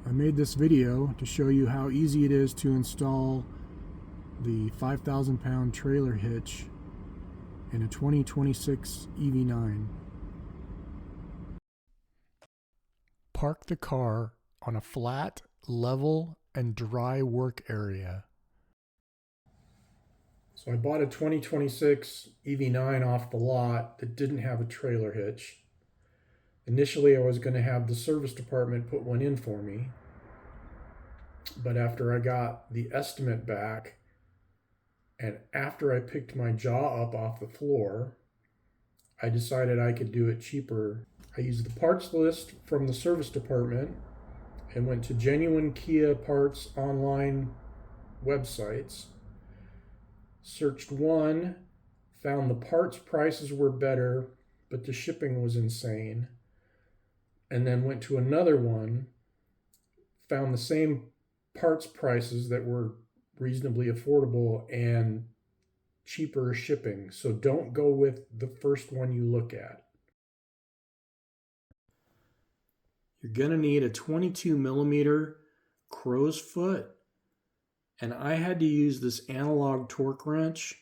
I made this video to show you how easy it is to install the 5,000 pound trailer hitch in a 2026 EV9. Park the car on a flat, level, and dry work area. So I bought a 2026 EV9 off the lot that didn't have a trailer hitch. Initially, I was going to have the service department put one in for me, but after I got the estimate back and after I picked my jaw up off the floor, I decided I could do it cheaper. I used the parts list from the service department and went to genuine Kia parts online websites, searched one, found the parts prices were better, but the shipping was insane. And then went to another one, found the same parts prices that were reasonably affordable and cheaper shipping. So don't go with the first one you look at. You're going to need a 22 millimeter crow's foot. And I had to use this analog torque wrench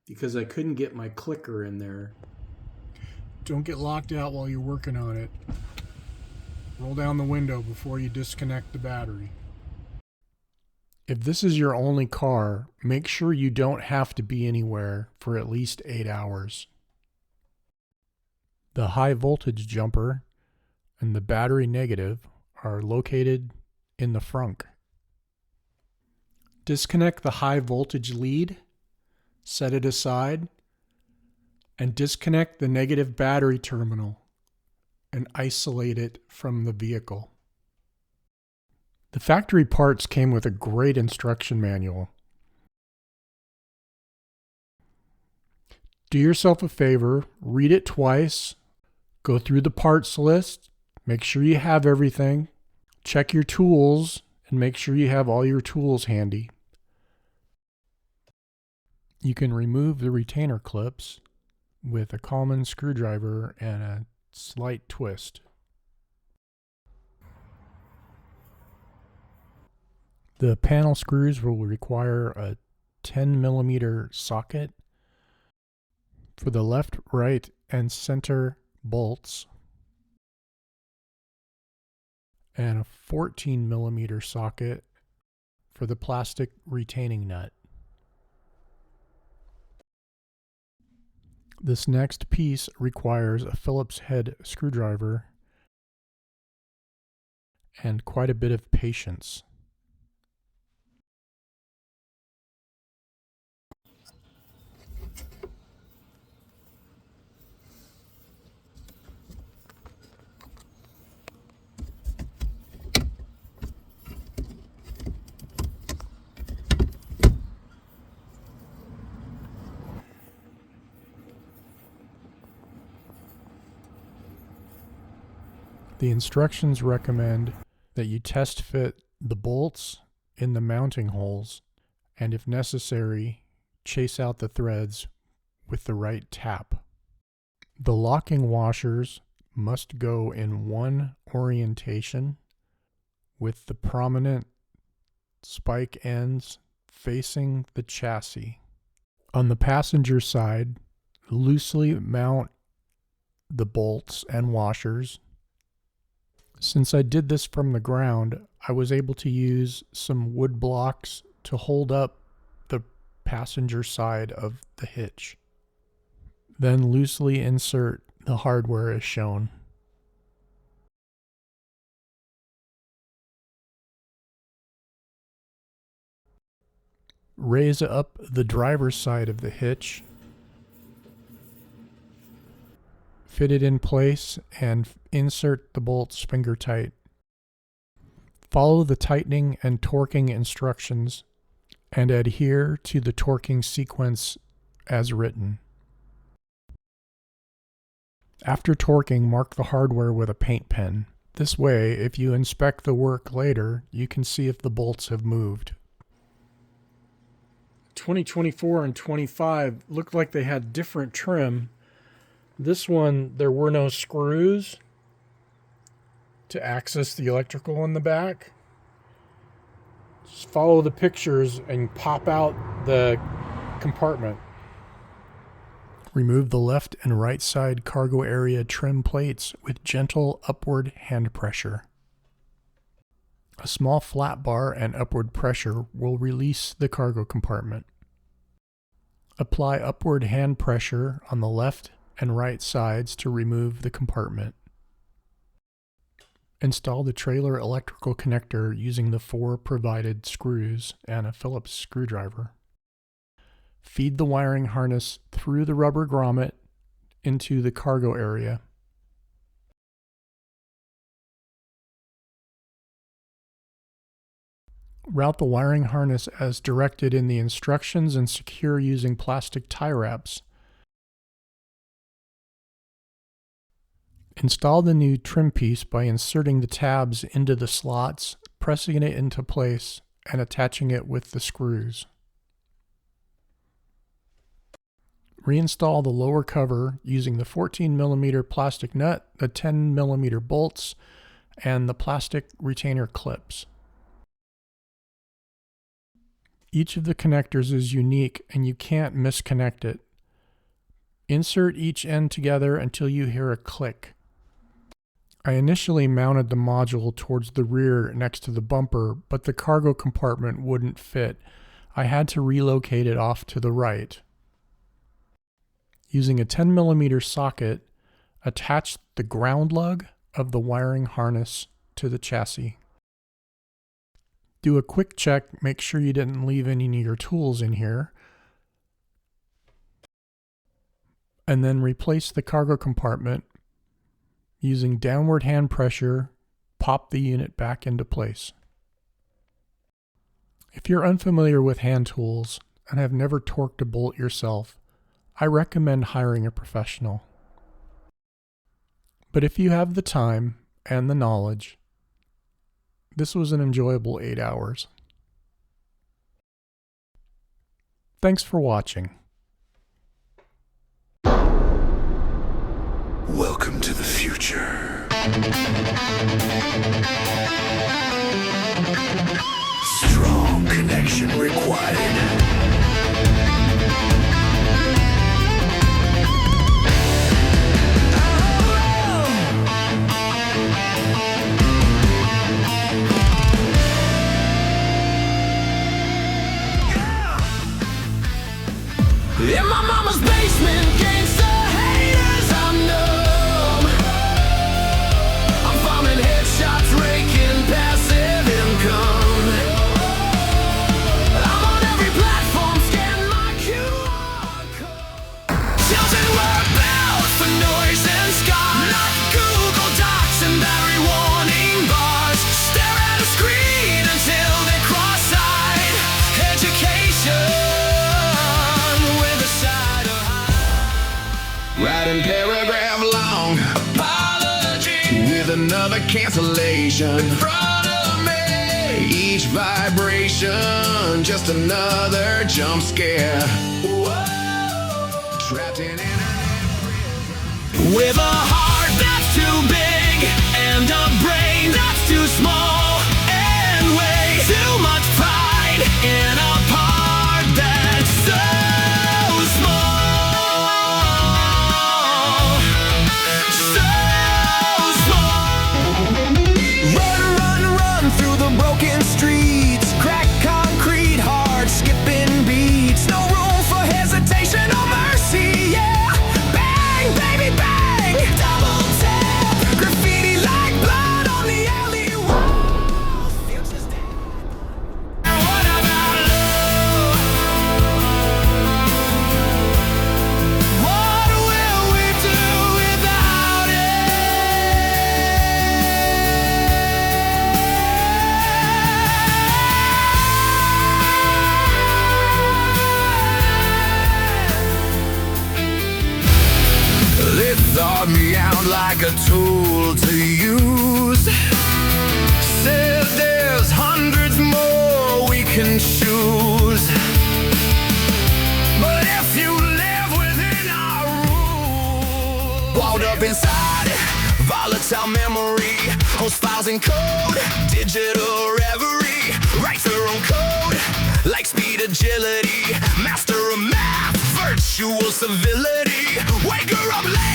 because I couldn't get my clicker in there. Don't get locked out while you're working on it. Roll down the window before you disconnect the battery. If this is your only car, make sure you don't have to be anywhere for at least 8 hours. The high voltage jumper and the battery negative are located in the frunk. Disconnect the high voltage lead, set it aside, and disconnect the negative battery terminal and isolate it from the vehicle. The factory parts came with a great instruction manual. Do yourself a favor, read it twice, go through the parts list, make sure you have everything, check your tools, and make sure you have all your tools handy. You can remove the retainer clips with a common screwdriver and a slight twist. The panel screws will require a 10 millimeter socket. For the left, right, and center bolts, and a 14 millimeter socket for the plastic retaining nut. This next piece requires a Phillips head screwdriver and quite a bit of patience. The instructions recommend that you test fit the bolts in the mounting holes and, if necessary, chase out the threads with the right tap. The locking washers must go in one orientation with the prominent spike ends facing the chassis. On the passenger side, loosely mount the bolts and washers. Since I did this from the ground, I was able to use some wood blocks to hold up the passenger side of the hitch. Then loosely insert the hardware as shown. Raise up the driver's side of the hitch, fit it in place, and insert the bolts finger tight. Follow the tightening and torquing instructions and adhere to the torquing sequence as written. After torquing, mark the hardware with a paint pen. This way, if you inspect the work later, you can see if the bolts have moved. 2024 and 25 looked like they had different trim. This one, there were no screws to access the electrical in the back. Just follow the pictures and pop out the compartment. Remove the left and right side cargo area trim plates with gentle upward hand pressure. A small flat bar and upward pressure will release the cargo compartment. Apply upward hand pressure on the left and right sides to remove the compartment. Install the trailer electrical connector using the 4 provided screws and a Phillips screwdriver. Feed the wiring harness through the rubber grommet into the cargo area. Route the wiring harness as directed in the instructions and secure using plastic tie wraps. Install the new trim piece by inserting the tabs into the slots, pressing it into place, and attaching it with the screws. Reinstall the lower cover using the 14mm plastic nut, the 10mm bolts, and the plastic retainer clips. Each of the connectors is unique and you can't misconnect it. Insert each end together until you hear a click. I initially mounted the module towards the rear next to the bumper, but the cargo compartment wouldn't fit. I had to relocate it off to the right. Using a 10mm socket, attach the ground lug of the wiring harness to the chassis. Do a quick check, make sure you didn't leave any of your tools in here, and then replace the cargo compartment. Using downward hand pressure, pop the unit back into place. If you're unfamiliar with hand tools and have never torqued a bolt yourself, I recommend hiring a professional. But if you have the time and the knowledge, this was an enjoyable 8 hours. Thanks for watching. Welcome to the future. Strong connection required. In my mama's basement, gangsta haters, I'm numb. I'm farming headshots, raking passive income. I'm on every platform, scan my QR code. Children were built for noise and scars, not Google Docs and battery warning bars. Stare at a screen until they cross-eyed. Education. Writing paragraph long apology with another cancellation in front of me. Each vibration just another jump scare. Whoa. Trapped in internet prison with a heart that's too big and a brain that's too small and way too much pride in a part that's so small. Broken streets, cracked concrete, hard skipping beats. No room for hesitation or mercy, yeah. Bang, baby, bang, double tap. Graffiti like blood on the alley wall. Future's dead. What about love? What will we do without it? They thought me out like a tool to use. Said there's hundreds more we can choose. But if you live within our rules, walled up inside, volatile memory, host files and code, digital reverie, writes their own mutual civility. Wake her up late.